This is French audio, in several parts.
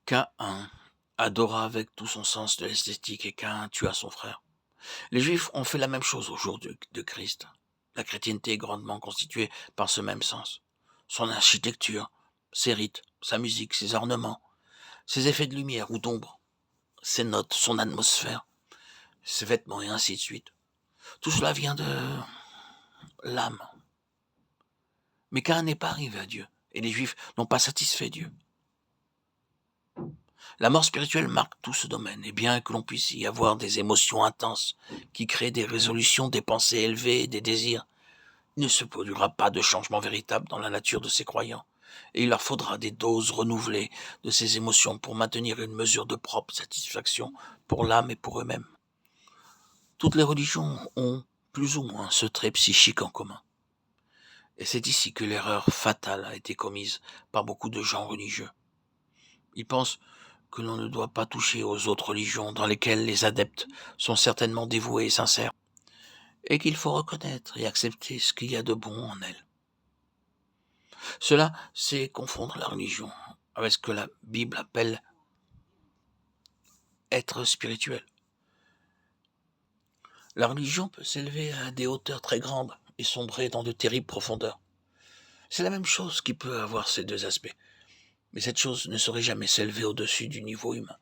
Caïn adora avec tout son sens de l'esthétique et Caïn tua son frère. Les Juifs ont fait la même chose au jour de Christ. La chrétienté est grandement constituée par ce même sens. Son architecture, ses rites, sa musique, ses ornements, ses effets de lumière ou d'ombre, ses notes, son atmosphère, ses vêtements et ainsi de suite. Tout cela vient de l'âme. Mais Caïn n'est pas arrivé à Dieu et les Juifs n'ont pas satisfait Dieu. La mort spirituelle marque tout ce domaine, et bien que l'on puisse y avoir des émotions intenses qui créent des résolutions, des pensées élevées et des désirs, il ne se produira pas de changement véritable dans la nature de ces croyants, et il leur faudra des doses renouvelées de ces émotions pour maintenir une mesure de propre satisfaction pour l'âme et pour eux-mêmes. Toutes les religions ont plus ou moins ce trait psychique en commun. Et c'est ici que l'erreur fatale a été commise par beaucoup de gens religieux. Ils pensent que l'on ne doit pas toucher aux autres religions dans lesquelles les adeptes sont certainement dévoués et sincères, et qu'il faut reconnaître et accepter ce qu'il y a de bon en elles. Cela, c'est confondre la religion avec ce que la Bible appelle être spirituel. La religion peut s'élever à des hauteurs très grandes et sombrer dans de terribles profondeurs. C'est la même chose qui peut avoir ces deux aspects. Mais cette chose ne saurait jamais s'élever au-dessus du niveau humain.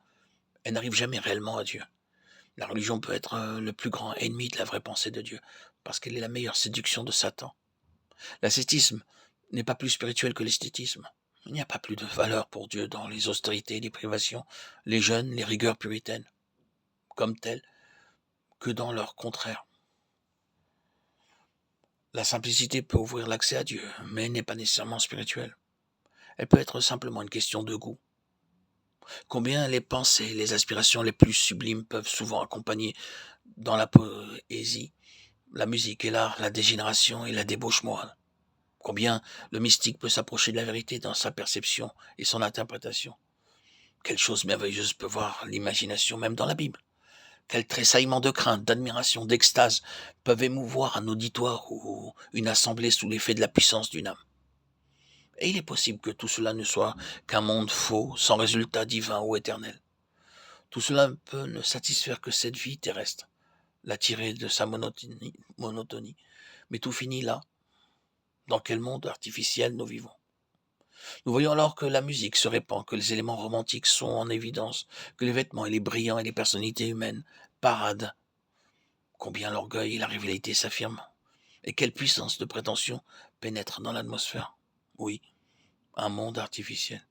Elle n'arrive jamais réellement à Dieu. La religion peut être le plus grand ennemi de la vraie pensée de Dieu, parce qu'elle est la meilleure séduction de Satan. L'ascétisme n'est pas plus spirituel que l'esthétisme. Il n'y a pas plus de valeur pour Dieu dans les austérités, les privations, les jeûnes, les rigueurs puritaines, comme telles, que dans leur contraire. La simplicité peut ouvrir l'accès à Dieu, mais elle n'est pas nécessairement spirituelle. Elle peut être simplement une question de goût. Combien les pensées, les aspirations les plus sublimes peuvent souvent accompagner dans la poésie, la musique et l'art, la dégénération et la débauche morale. Combien le mystique peut s'approcher de la vérité dans sa perception et son interprétation. Quelle chose merveilleuse peut voir l'imagination même dans la Bible. Quel tressaillement de crainte, d'admiration, d'extase peuvent émouvoir un auditoire ou une assemblée sous l'effet de la puissance d'une âme. Et il est possible que tout cela ne soit qu'un monde faux, sans résultat divin ou éternel. Tout cela ne peut ne satisfaire que cette vie terrestre, la tirer de sa monotonie. Mais tout finit là. Dans quel monde artificiel nous vivons? Nous voyons alors que la musique se répand, que les éléments romantiques sont en évidence, que les vêtements et les brillants et les personnalités humaines paradent. Combien l'orgueil et la rivalité s'affirment. Et quelle puissance de prétention pénètre dans l'atmosphère. Oui, un monde artificiel.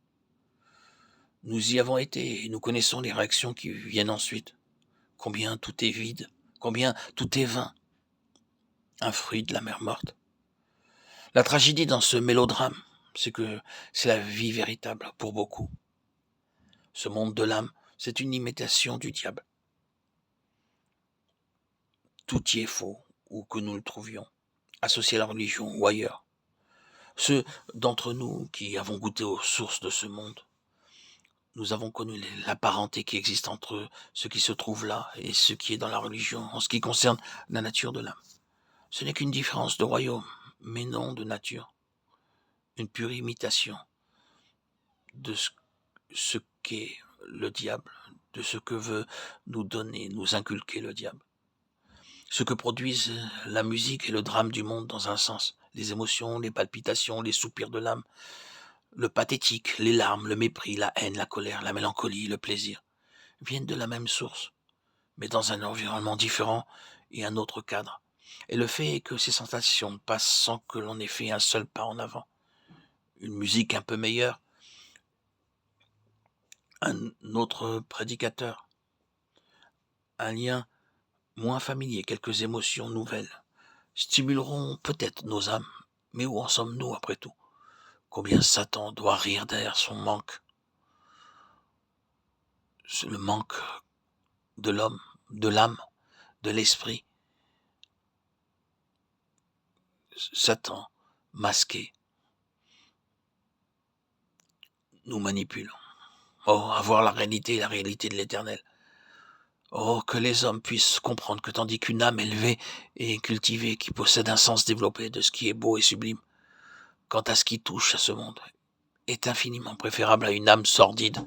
Nous y avons été et nous connaissons les réactions qui viennent ensuite. Combien tout est vide, combien tout est vain. Un fruit de la mer morte. La tragédie dans ce mélodrame, c'est que c'est la vie véritable pour beaucoup. Ce monde de l'âme, c'est une imitation du diable. Tout y est faux, où que nous le trouvions, associé à la religion ou ailleurs. Ceux d'entre nous qui avons goûté aux sources de ce monde, nous avons connu la parenté qui existe entre ce qui se trouve là et ce qui est dans la religion en ce qui concerne la nature de l'âme. Ce n'est qu'une différence de royaume, mais non de nature. Une pure imitation de ce qu'est le diable, de ce que veut nous donner, nous inculquer le diable. Ce que produisent la musique et le drame du monde dans un sens, les émotions, les palpitations, les soupirs de l'âme, le pathétique, les larmes, le mépris, la haine, la colère, la mélancolie, le plaisir, viennent de la même source, mais dans un environnement différent et un autre cadre. Et le fait est que ces sensations passent sans que l'on ait fait un seul pas en avant. Une musique un peu meilleure, un autre prédicateur, un lien moins familier, quelques émotions nouvelles, stimuleront peut-être nos âmes. Mais où en sommes-nous après tout? Combien Satan doit rire derrière son manque, le manque de l'homme, de l'âme, de l'esprit. Satan, masqué, nous manipule. Oh, avoir la réalité de l'éternel. Oh, que les hommes puissent comprendre que tandis qu'une âme élevée et cultivée, qui possède un sens développé de ce qui est beau et sublime, quant à ce qui touche à ce monde, est infiniment préférable à une âme sordide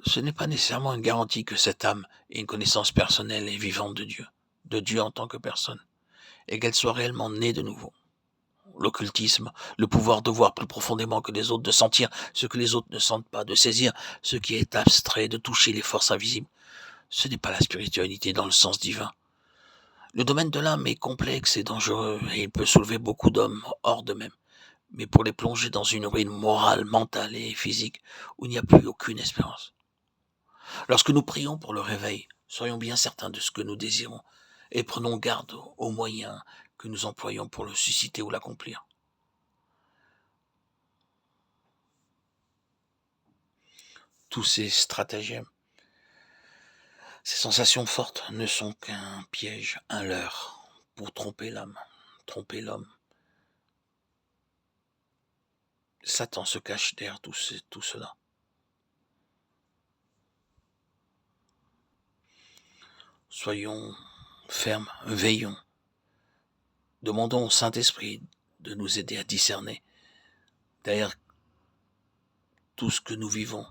Ce n'est pas nécessairement une garantie que cette âme ait une connaissance personnelle et vivante de Dieu en tant que personne, et qu'elle soit réellement née de nouveau. L'occultisme, le pouvoir de voir plus profondément que les autres, de sentir ce que les autres ne sentent pas, de saisir ce qui est abstrait, de toucher les forces invisibles, ce n'est pas la spiritualité dans le sens divin. Le domaine de l'âme est complexe et dangereux, et il peut soulever beaucoup d'hommes hors d'eux-mêmes. Mais pour les plonger dans une ruine morale, mentale et physique, où il n'y a plus aucune espérance. Lorsque nous prions pour le réveil, soyons bien certains de ce que nous désirons, et prenons garde aux moyens que nous employons pour le susciter ou l'accomplir. Tous ces stratagèmes, ces sensations fortes ne sont qu'un piège, un leurre, pour tromper l'âme, tromper l'homme. Satan se cache derrière tout cela. Soyons fermes, veillons. Demandons au Saint-Esprit de nous aider à discerner derrière tout ce que nous vivons,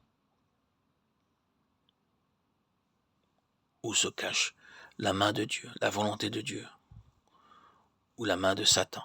où se cache la main de Dieu, la volonté de Dieu, ou la main de Satan.